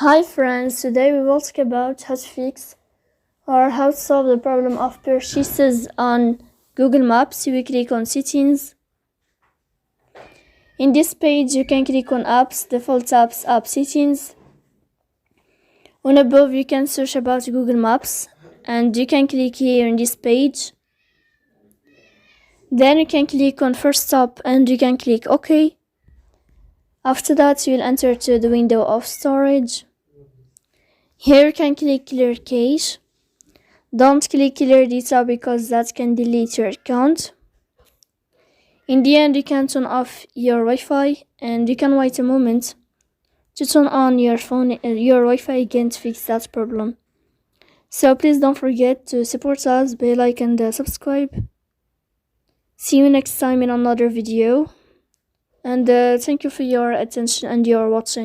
Hi friends, today we will talk about how to fix or how to solve the problem of purchases on Google Maps. We click on settings. In this page you can click on apps, default apps, app settings. On above you can search about Google Maps and you can click here in this page. Then you can click on first stop and you can click OK. After that you will enter to the window of storage. Here you can click clear cache. Don't click clear data because that can delete your account. In the end you can turn off your Wi-Fi and you can wait a moment to turn on your Wi-Fi again to fix that problem. So please don't forget to support us by like and subscribe. See you next time in another video, and thank you for your attention and your watching.